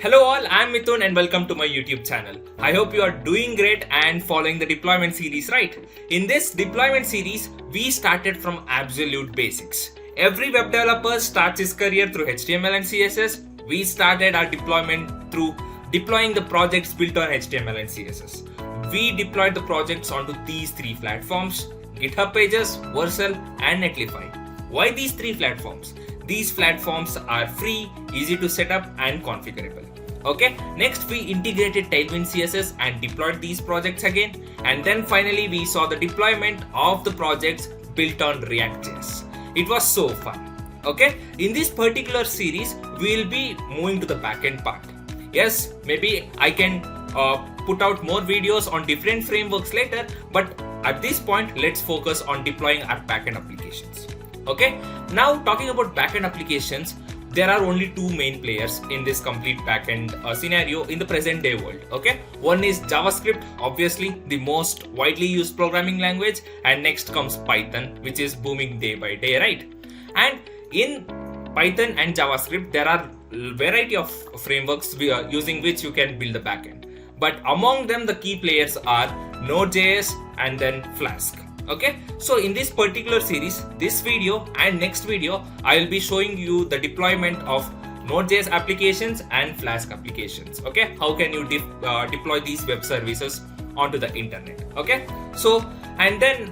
Hello all, I'm Mithun and welcome to my YouTube channel. I hope you are doing great and following the deployment series, right? In this deployment series, we started from absolute basics. Every web developer starts his career through HTML and CSS. We started our deployment through deploying the projects built on HTML and CSS. We deployed the projects onto these three platforms: GitHub Pages, Vercel, and Netlify. Why these three platforms? These platforms are free, easy to set up, and configurable. Okay, next we integrated Tailwind CSS and deployed these projects again, and then finally we saw the deployment of the projects built on React.js. It was so fun. Okay, in this particular series, we will be moving to the backend part. Yes, maybe I can put out more videos on different frameworks later, but at this point, let's focus on deploying our backend applications. Okay, now talking about backend applications, there are only two main players in this complete backend scenario in the present day world. Okay, one is JavaScript, obviously the most widely used programming language, and next comes Python, which is booming day by day, right? And in Python and JavaScript, there are variety of frameworks using which you can build the backend. But among them, the key players are NodeJS and then Flask. Okay, so in this particular series, this video and next video, I will be showing you the deployment of NodeJS applications and Flask applications. Okay, how can you deploy these web services onto the internet? Okay, so and then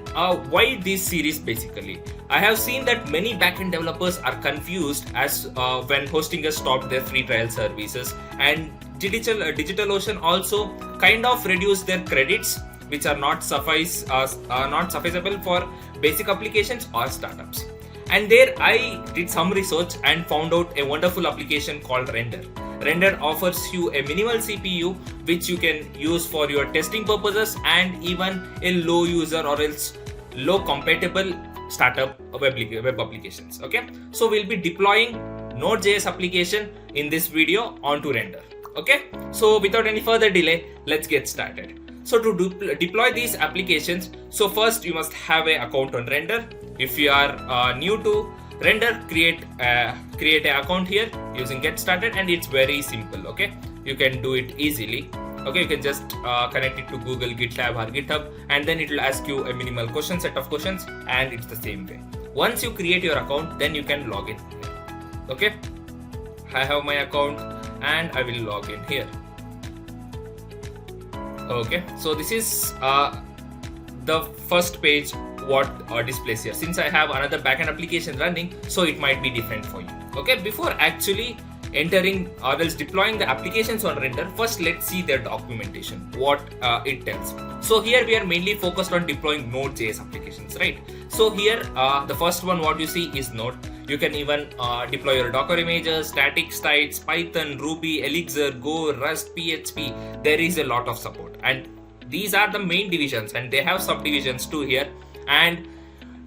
why this series basically? I have seen that many backend developers are confused as when Hostingers stopped their free trial services, and DigitalOcean also kind of reduced their credits, which are not sufficeable for basic applications or startups. And there I did some research and found out a wonderful application called Render. Render offers you a minimal CPU which you can use for your testing purposes and even a low user or else low compatible startup web applications. Okay, so we'll be deploying Node.js application in this video onto Render. Okay, so without any further delay, let's get started. So to deploy these applications, so first you must have an account on Render. If you are new to Render, create an account here using Get Started, and it's very simple. Okay, you can do it easily. Okay, you can just connect it to Google, GitLab or GitHub, and then it will ask you a minimal set of questions, and it's the same way. Once you create your account, then you can log in here. Okay, I have my account and I will log in here. Okay, so this is the first page what displays here. Since I have another backend application running, so it might be different for you. Okay, before actually entering or else deploying the applications on Render, first let's see their documentation, what it tells. So here we are mainly focused on deploying Node.js applications, right? So here the first one what you see is Node. You can even deploy your Docker images, static sites, Python, Ruby, Elixir, Go, Rust, PHP. There is a lot of support, and these are the main divisions, and they have subdivisions too here. And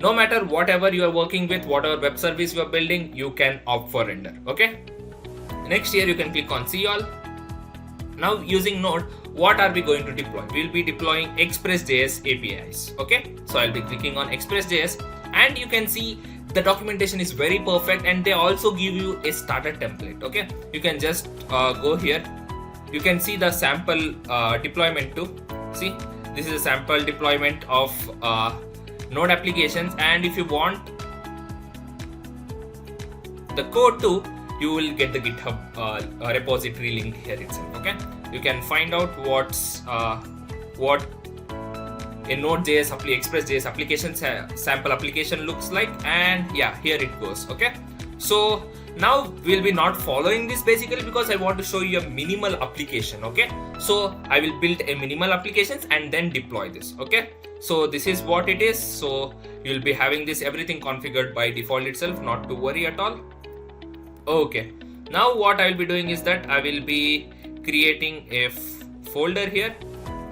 no matter whatever you are working with, whatever web service you are building, you can opt for Render. Okay. Next here you can click on See All. Now using Node, what are we going to deploy? We'll be deploying Express.js APIs. Okay. So I'll be clicking on Express.js, and you can see the documentation is very perfect, and they also give you a starter template. Okay, you can just go here. You can see the sample deployment too. See, this is a sample deployment of Node applications, and if you want the code too, you will get the GitHub repository link here itself. Okay, you can find out what a Node.js Express.js application sample application looks like, and yeah, here it goes. Okay, so now we'll be not following this basically because I want to show you a minimal application. Okay, so I will build a minimal applications and then deploy this. Okay, so this is what it is. So you'll be having this everything configured by default itself, not to worry at all. Okay, now what I will be doing is that I will be creating a folder here.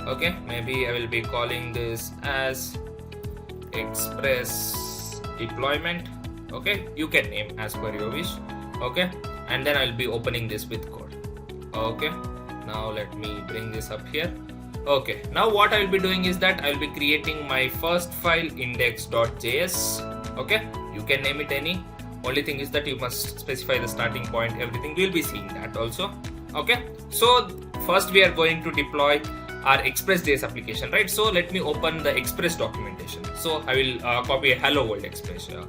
Okay, maybe I will be calling this as Express deployment. Okay, you can name as per your wish. Okay, and then I'll be opening this with code. Okay, now let me bring this up here. Okay, now what I will be doing is that I will be creating my first file, index.js. Okay, you can name it any. Only thing is that you must specify the starting point, everything. We'll be seeing that also. Okay, so first we are going to deploy our Express.js application, right? So let me open the Express documentation. So I will copy a hello world expression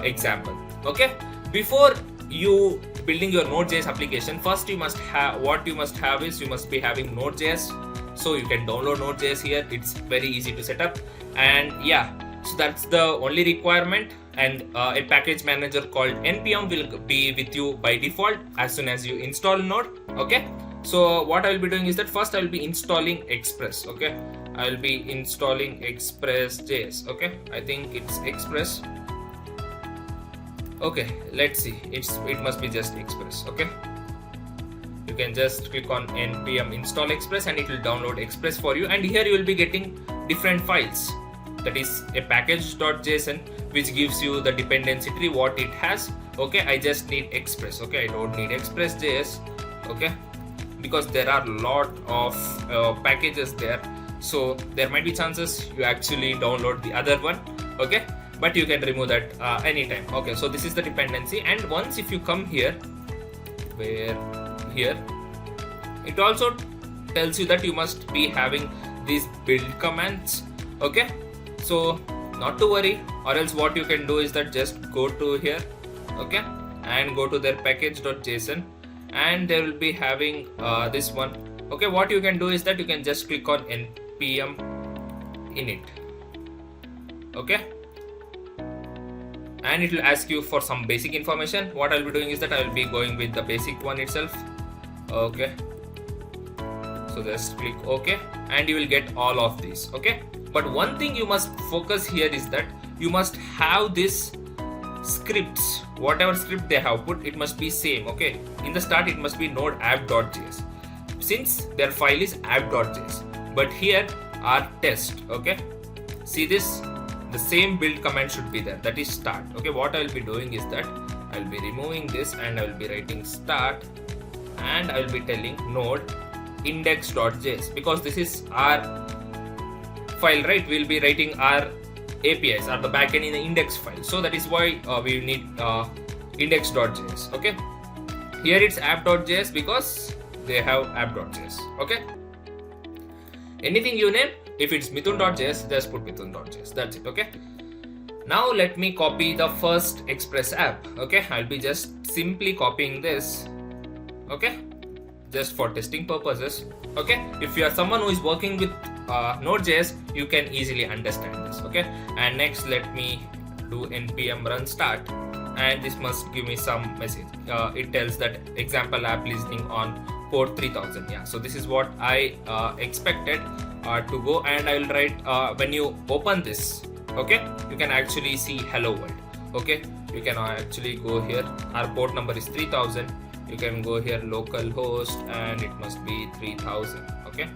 example. Okay, before you building your Node.js application, first you must have you must be having Node.js. So you can download Node.js here. It's very easy to set up, and yeah, so that's the only requirement. And a package manager called npm will be with you by default as soon as you install Node. Okay, so what I will be doing is that first I will be installing Express. Okay, I will be installing Express.js. Okay, I think it's Express. Okay, let's see. It must be just Express. Okay, you can just click on npm install Express and it will download Express for you. And here you will be getting different files. That is a package.json, which gives you the dependency tree what it has. Okay, I just need Express. Okay, I don't need Express.js. Okay, because there are a lot of packages there, so there might be chances you actually download the other one. Okay, but you can remove that anytime. Okay, so this is the dependency, and once if you come here, here it also tells you that you must be having these build commands. Okay, so not to worry, or else what you can do is that just go to here, okay, and go to their package.json, and they will be having this one. Okay, what you can do is that you can just click on npm init. Okay, and it will ask you for some basic information. What I'll be doing is that I will be going with the basic one itself. Okay, so just click OK, and you will get all of these. Okay, but one thing you must focus here is that you must have this scripts, whatever script they have put, it must be same. Okay, in the start it must be node app.js, since their file is app.js, but here are test. Okay, see this, the same build command should be there, that is start. Okay, what I will be doing is that I will be removing this and I will be writing start, and I will be telling node index.js, because this is our file, right? We will be writing our APIs or the backend in the index file, so that is why we need index.js. Okay, here it's app.js because they have app.js. Okay, anything you name, if it's mithun.js, just put mithun.js, that's it. Okay, now let me copy the first Express app. Okay, I'll be just simply copying this. Okay, just for testing purposes. Okay, if you are someone who is working with Node.js, you can easily understand this. Okay, and next let me do npm run start, and this must give me some message. It tells that example app listening on port 3000. Yeah, so this is what I expected to go, and I will write when you open this. Okay, you can actually see hello world. Okay, you can actually go here, our port number is 3000. You can go here localhost, and it must be 3000. Okay,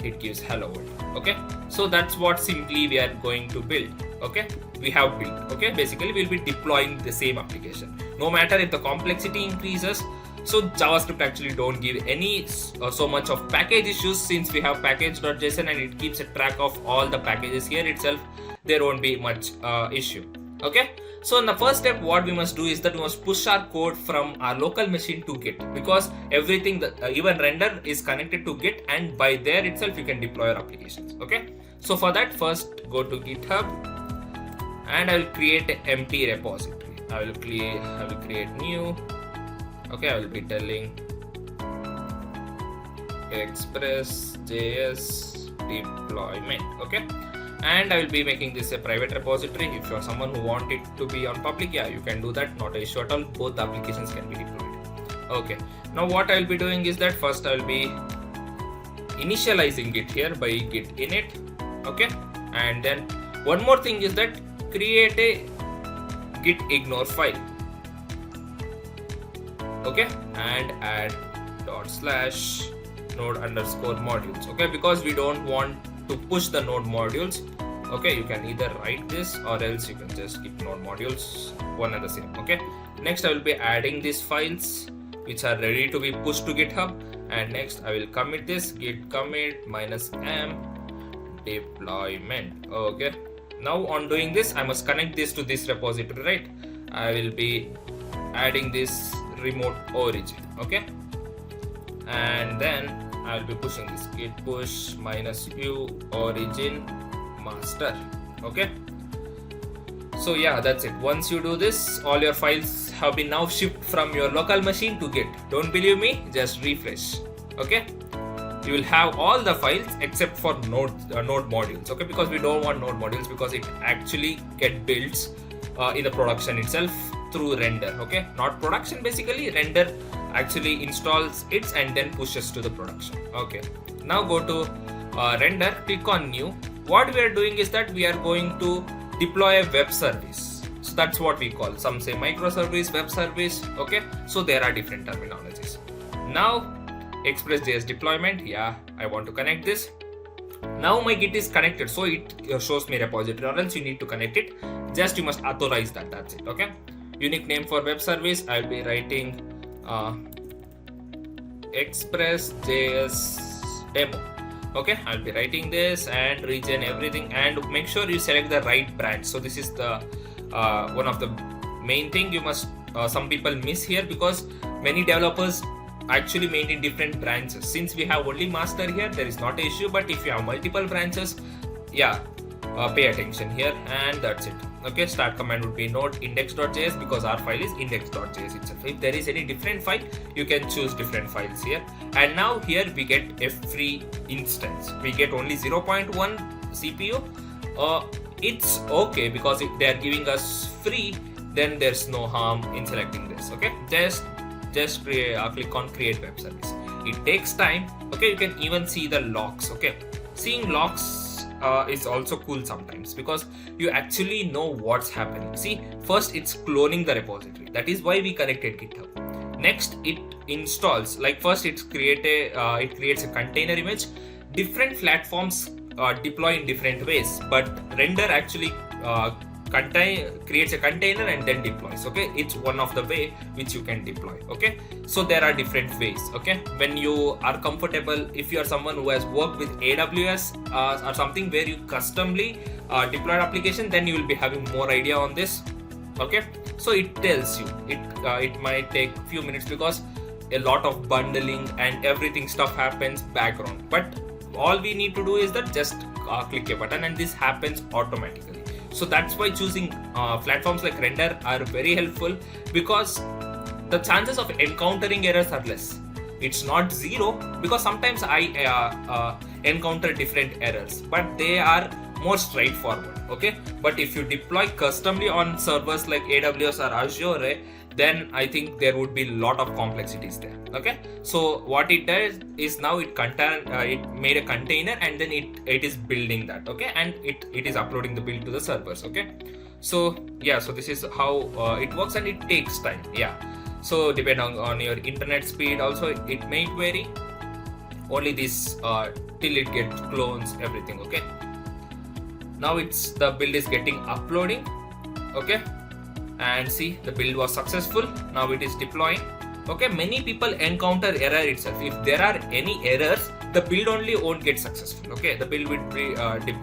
it gives hello world. Okay, so that's what simply we are going to build. Okay, we have built. Okay, basically we'll be deploying the same application, no matter if the complexity increases. So JavaScript actually don't give any so much of package issues, since we have package.json and it keeps a track of all the packages here itself. There won't be much issue. Okay, so in the first step, what we must do is that we must push our code from our local machine to Git, because everything that even render is connected to Git, and by there itself you can deploy your applications. Okay, so for that, first go to GitHub, and I will create an empty repository. I will create new. Okay, I will be telling Express.js deployment. Okay, and I will be making this a private repository. If you are someone who want it to be on public, yeah, you can do that, not an issue at all. Both applications can be deployed. Okay, now what I will be doing is that first I will be initializing it here by git init. Okay, and then one more thing is that create a git ignore file. Okay, and add /node_modules. Okay, because we don't want to push the node modules. Okay, you can either write this or else you can just keep node modules one and the same. Okay, next I will be adding these files which are ready to be pushed to GitHub, and next I will commit this git commit -m deployment. Okay, now on doing this, I must connect this to this repository, right? I will be adding this remote origin. Okay, and then I'll be pushing this git push -u origin master. Okay, so yeah, that's it. Once you do this, all your files have been now shipped from your local machine to Git. Don't believe me? Just refresh. Okay, you will have all the files except for node modules. Okay, because we don't want node modules because it actually get built in the production itself through render. Okay, not production, basically render actually installs it and then pushes to the production. Okay, now go to render, click on new. What we are doing is that we are going to deploy a web service. So that's what we call, some say microservice, web service. Okay, so there are different terminologies. Now Express.js deployment, yeah, I want to connect this. Now my Git is connected, so it shows me repository, or else you need to connect it. Just you must authorize that, that's it. Okay, unique name for web service, I'll be writing Express.js demo. Okay, I'll be writing this and region everything, and make sure you select the right branch. So this is the one of the main thing you must some people miss here, because many developers actually maintain different branches. Since we have only master here, there is not an issue, but if you have multiple branches, yeah, pay attention here, and that's it. Okay, start command would be node index.js, because our file is index.js itself. If there is any different file, you can choose different files here. And now here we get a free instance. We get only 0.1 CPU. It's okay, because if they are giving us free, then there's no harm in selecting this. Okay, just click on create web service. It takes time. Okay, you can even see the logs. Okay, seeing logs is also cool sometimes, because you actually know what's happening. See, first it's cloning the repository. That is why we connected GitHub. Next, it installs, like first it creates a container image. Different platforms deploy in different ways, but render actually creates a container and then deploys. Okay, it's one of the way which you can deploy. Okay, so there are different ways. Okay, when you are comfortable, if you are someone who has worked with AWS or something where you customly deployed application, then you will be having more idea on this. Okay, so it tells you it might take few minutes, because a lot of bundling and everything stuff happens background, but all we need to do is that just click a button and this happens automatically. So that's why choosing platforms like render are very helpful, because the chances of encountering errors are less. It's not zero, because sometimes I encounter different errors, but they are more straightforward. Okay, but if you deploy customly on servers like AWS or Azure, then I think there would be a lot of complexities there. Okay, so what it does is now it made a container, and then it is building that. Okay, and it is uploading the build to the servers. Okay, so yeah, so this is how it works, and it takes time. Yeah, so depending on your internet speed also, it may vary. Only this till it gets clones everything. Okay, now the build is getting uploading. Okay, and see, the build was successful. Now it is deploying. Okay, many people encounter error itself. If there are any errors, the build only won't get successful. Okay, the build will be it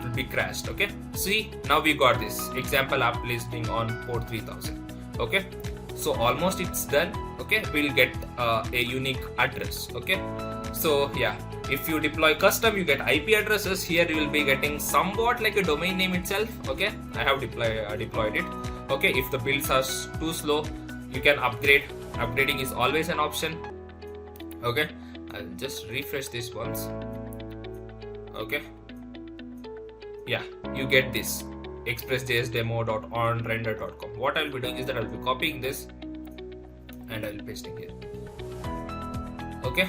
will be crashed. Okay, see, now we got this example app listing on port 3000. Okay, so almost it's done. Okay, we'll get a unique address. Okay, so yeah, if you deploy custom, you get IP addresses. Here you will be getting somewhat like a domain name itself. Okay, I have deployed it. Okay, if the builds are too slow, you can upgrade. Upgrading is always an option. Okay, I'll just refresh this once. Okay, yeah, you get this expressjsdemo.onrender.com. What I'll be doing is that I'll be copying this and I'll be pasting here. Okay,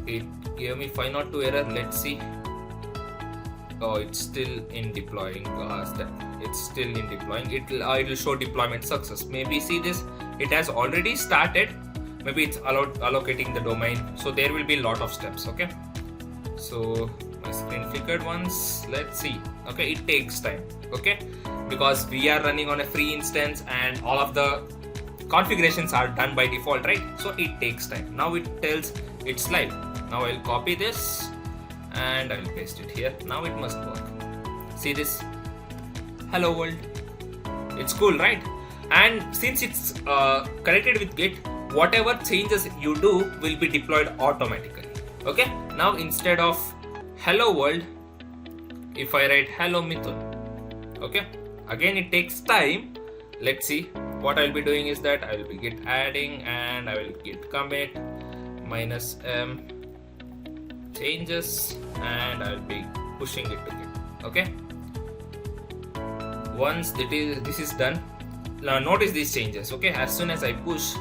it gave me 502 error. Let's see. Oh, it's still in deploying step. It's still in deploying. It will show deployment success. Maybe see this, it has already started. Maybe it's allocating the domain. So there will be a lot of steps. Okay, so my screen flickered once. Let's see. Okay, it takes time. Okay, because we are running on a free instance and all of the configurations are done by default, right? So it takes time. Now it tells it's live. Now I'll copy this and I'll paste it here. Now it must work. See this? Hello world. It's cool, right? And since it's connected with Git, whatever changes you do will be deployed automatically. Okay, now instead of hello world, if I write hello Mithun, okay, again it takes time. Let's see. What I'll be doing is that I will be git adding and I will git commit -m changes and I'll be pushing it to git. Okay, once this is done, now notice these changes. Okay, as soon as I push,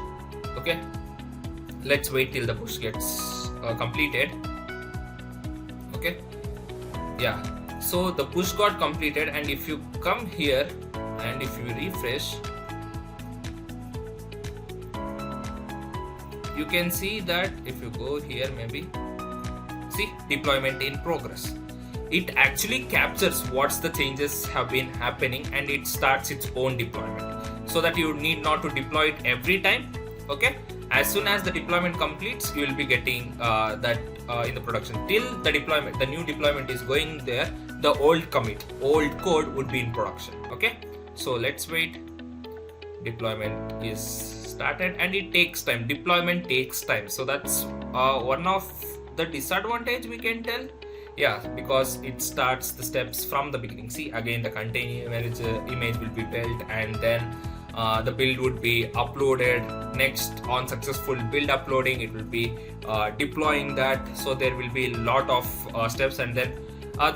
okay, let's wait till the push gets completed. Okay, yeah, so the push got completed, and if you come here and if you refresh, you can see that if you go here, maybe see deployment in progress. It actually captures what's the changes have been happening and it starts its own deployment, so that you need not to deploy it every time. Okay, as soon as the deployment completes, you will be getting that in the production. Till the new deployment is going there, the old code would be in production. Okay, so let's wait. Deployment is started and it takes time. Deployment takes time, so that's one of the disadvantage we can tell. Yeah, because it starts the steps from the beginning. See, again the container image will be built, and then the build would be uploaded. Next, on successful build uploading, it will be deploying that. So there will be a lot of steps, and then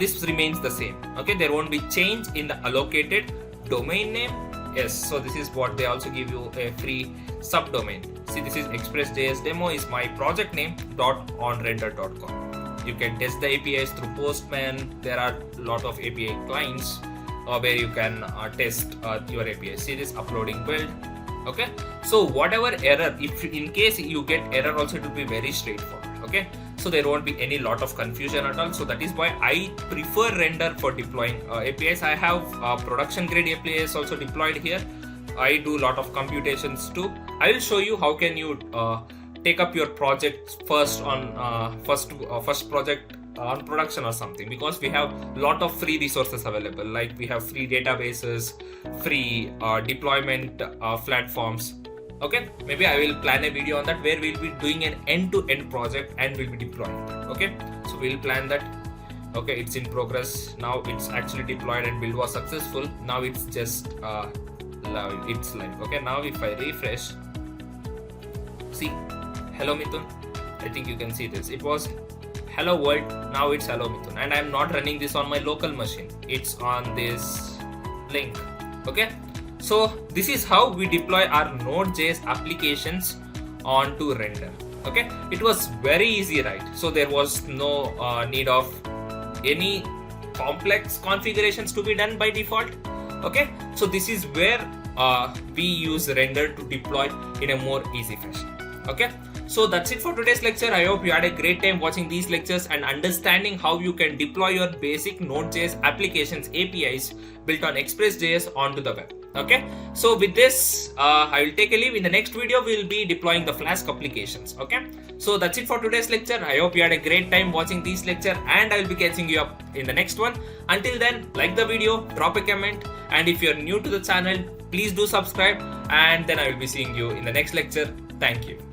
this remains the same. Okay, there won't be change in the allocated domain name. Yes, so this is what they also give you a free subdomain. See, this is express.js demo is my project name .onrender.com. You can test the APIs through Postman. There are a lot of API clients where you can test your API. See this uploading build. Okay, so whatever error, if in case you get error also, it will be very straightforward. Okay, so there won't be any lot of confusion at all. So that is why I prefer Render for deploying APIs. I have production grade APIs also deployed here. I do a lot of computations too. I will show you how can you take up your project first on first project on production or something, because we have a lot of free resources available. Like we have free databases, free deployment platforms. Okay, maybe I will plan a video on that where we'll be doing an end-to-end project and we'll be deploying. Okay, so we'll plan that. Okay, it's in progress now. It's actually deployed and build was successful. Now it's just it's live. Okay, now if I refresh, see hello Mithun. I think you can see this. It was hello world, now it's hello Mithun, and I'm not running this on my local machine. It's on this link. Okay, so this is how we deploy our Node.js applications onto Render. Okay, it was very easy, right? So there was no need of any complex configurations to be done by default. Okay, so this is where we use Render to deploy in a more easy fashion. Okay, so that's it for today's lecture. I hope you had a great time watching these lectures and understanding how you can deploy your basic Node.js applications APIs built on Express.js onto the web. Okay, so with this, I will take a leave. In the next video, we will be deploying the Flask applications. Okay, so that's it for today's lecture. I hope you had a great time watching this lecture, and I will be catching you up in the next one. Until then, like the video, drop a comment, and if you're new to the channel, please do subscribe, and then I will be seeing you in the next lecture. Thank you.